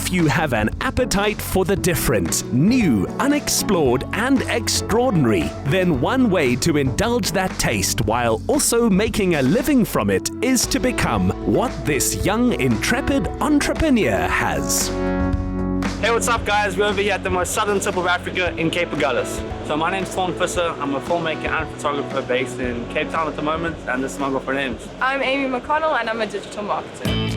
If you have an appetite for the different, new, unexplored, and extraordinary, then one way to indulge that taste while also making a living from it is to become what this young, intrepid entrepreneur has. Hey, what's up guys? We're over here at the most southern tip of Africa in Cape Agulhas. So my name's Taun Visser. I'm a filmmaker and photographer based in Cape Town at the moment, and this is my girlfriend Ems. I'm Amy McConnell and I'm a digital marketer.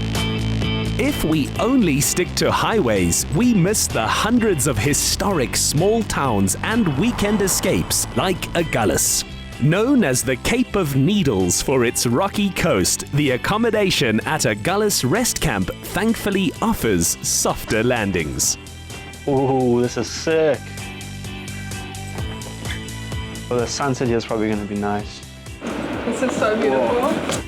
If we only stick to highways, we miss the hundreds of historic small towns and weekend escapes like Agulhas. Known as the Cape of Needles for its rocky coast, the accommodation at Agulhas Rest Camp thankfully offers softer landings. Ooh, this is sick. Well, the sunset here is probably going to be nice. This is so beautiful.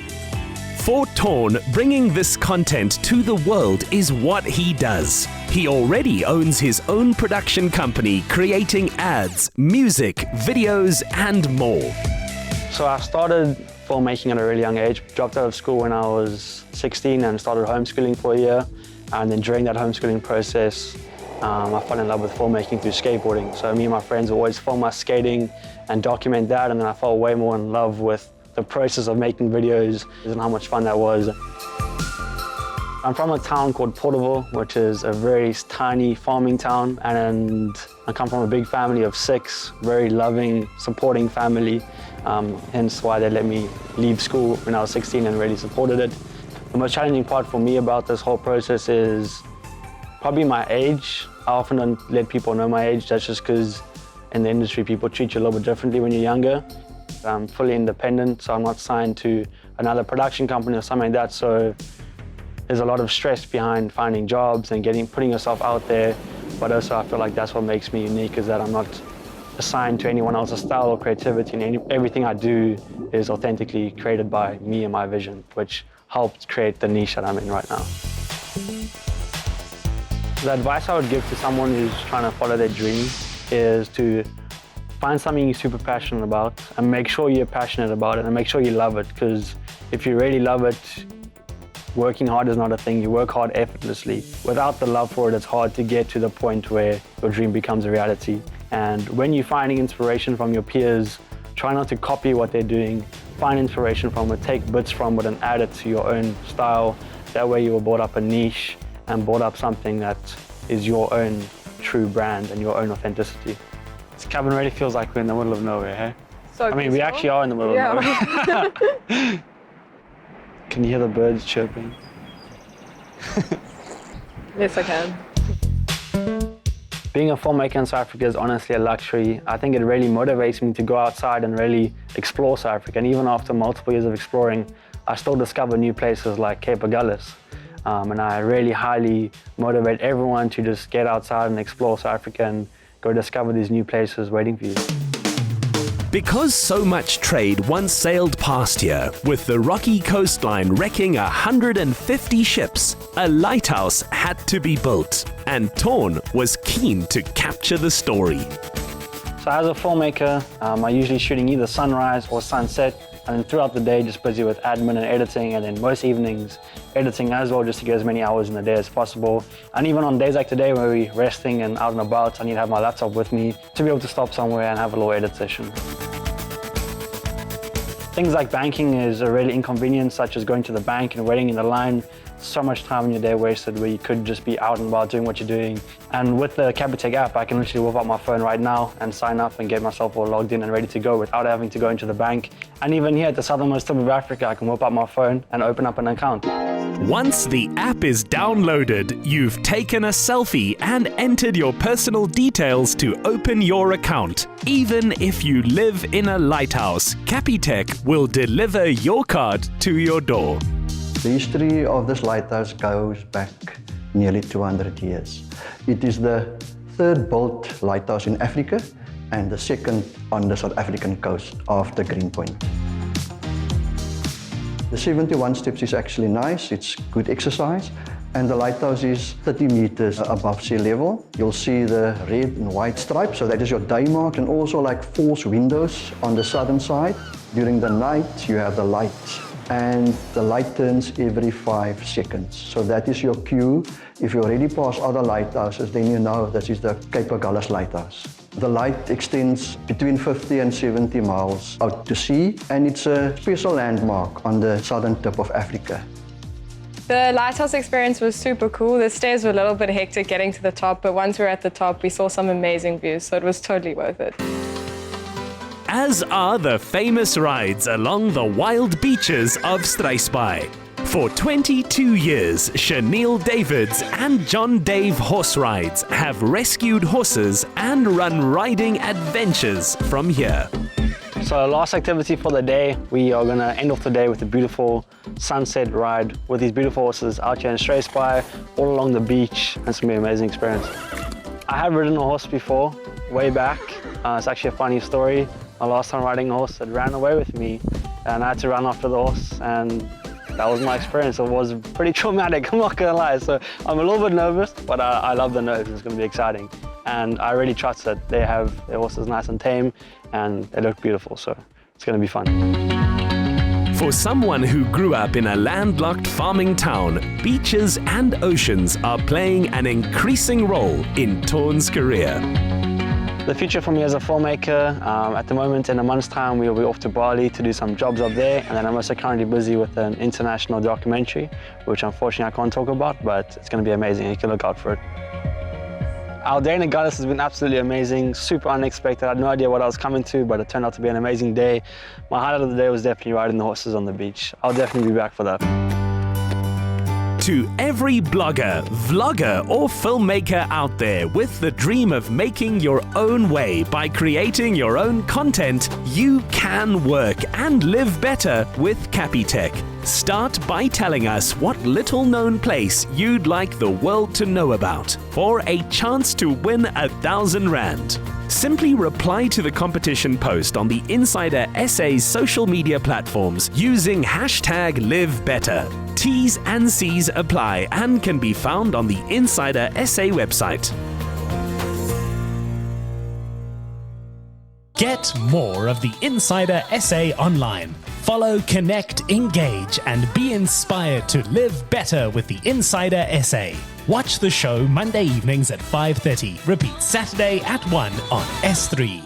For Taun, bringing this content to the world is what he does. He already owns his own production company, creating ads, music, videos, and more. So I started filmmaking at a really young age. Dropped out of school when I was 16 and started homeschooling for a year. And then during that homeschooling process, I fell in love with filmmaking through skateboarding. So me and my friends would always film us skating and document that, and then I fell way more in love with the process of making videos and how much fun that was. I'm from a town called Porterville, which is a very tiny farming town, and I come from a big family of 6, very loving, supporting family, hence why they let me leave school when I was 16 and really supported it. The most challenging part for me about this whole process is probably my age. I often don't let people know my age. That's just because in the industry people treat you a little bit differently when you're younger. I'm fully independent, so I'm not signed to another production company or something like that, so there's a lot of stress behind finding jobs and putting yourself out there, but also I feel like that's what makes me unique, is that I'm not assigned to anyone else's style or creativity, and everything I do is authentically created by me and my vision, which helped create the niche that I'm in right now. The advice I would give to someone who's trying to follow their dream is to find something you're super passionate about and make sure you're passionate about it and make sure you love it, because if you really love it, working hard is not a thing. You work hard effortlessly. Without the love for it, it's hard to get to the point where your dream becomes a reality. And when you're finding inspiration from your peers, try not to copy what they're doing. Find inspiration from it, take bits from it and add it to your own style. That way you will build up a niche and build up something that is your own true brand and your own authenticity. This cabin really feels like we're in the middle of nowhere, hey? So I mean, we actually are in the middle of nowhere. Can you hear the birds chirping? Yes, I can. Being a filmmaker in South Africa is honestly a luxury. I think it really motivates me to go outside and really explore South Africa. And even after multiple years of exploring, I still discover new places like Cape Agulhas. And I really highly motivate everyone to just get outside and explore South Africa and go discover these new places waiting for you. Because so much trade once sailed past here, with the rocky coastline wrecking 150 ships, a lighthouse had to be built, and Taun was keen to capture the story. So as a filmmaker, I'm usually shooting either sunrise or sunset, and then throughout the day just busy with admin and editing, and then most evenings editing as well, just to get as many hours in the day as possible. And even on days like today where we're resting and out and about, I need to have my laptop with me to be able to stop somewhere and have a little edit session. Things like banking is a really inconvenience, such as going to the bank and waiting in the line. So much time in your day wasted where you could just be out and about doing what you're doing. And with the Capitec app, I can literally whip out my phone right now and sign up and get myself all logged in and ready to go without having to go into the bank. And even here at the southernmost tip of Africa, I can whip out my phone and open up an account. Once the app is downloaded, you've taken a selfie and entered your personal details to open your account. Even if you live in a lighthouse, Capitec will deliver your card to your door. The history of this lighthouse goes back nearly 200 years. It is the 3rd built lighthouse in Africa and the 2nd on the South African coast after Greenpoint. The 71 steps is actually nice, it's good exercise, and the lighthouse is 30 meters above sea level. You'll see the red and white stripes, so that is your day mark, and also like false windows on the southern side. During the night, you have the light and the light turns every 5 seconds. So that is your cue. If you already pass other lighthouses, then you know this is the Cape Agulhas lighthouse. The light extends between 50 and 70 miles out to sea, and it's a special landmark on the southern tip of Africa. The lighthouse experience was super cool. The stairs were a little bit hectic getting to the top, but once we were at the top, we saw some amazing views, so it was totally worth it. As are the famous rides along the wild beaches of Struisbaai. For 22 years, Chanel Davids and John Dave Horse Rides have rescued horses and run riding adventures from here. So last activity for the day, we are going to end off the day with a beautiful sunset ride with these beautiful horses out here in Struisbaai, all along the beach, and it's going to be an amazing experience. I have ridden a horse before, way back. It's actually a funny story. My last time riding a horse, it ran away with me, and I had to run after the horse, and that was my experience. It was pretty traumatic, I'm not going to lie. So I'm a little bit nervous, but I love the nerves. It's going to be exciting. And I really trust that they have their horses nice and tame, and they look beautiful, so it's going to be fun. For someone who grew up in a landlocked farming town, beaches and oceans are playing an increasing role in Taun's career. The future for me as a filmmaker, at the moment in a month's time we'll be off to Bali to do some jobs up there, and then I'm also currently busy with an international documentary, which unfortunately I can't talk about, but it's going to be amazing. You can look out for it. Our day in Agulhas has been absolutely amazing, super unexpected. I had no idea what I was coming to, but it turned out to be an amazing day. My highlight of the day was definitely riding the horses on the beach. I'll definitely be back for that. To every blogger, vlogger or filmmaker out there with the dream of making your own way by creating your own content, you can work and live better with Capitec. Start by telling us what little-known place you'd like the world to know about for a chance to win R1,000. Simply reply to the competition post on the Insider SA's social media platforms using #LiveBetter. T's and C's apply and can be found on the Insider SA website. Get more of the Insider SA online. Follow, connect, engage, and be inspired to live better with the Insider SA. Watch the show Monday evenings at 5:30. Repeat Saturday at 1 on S3.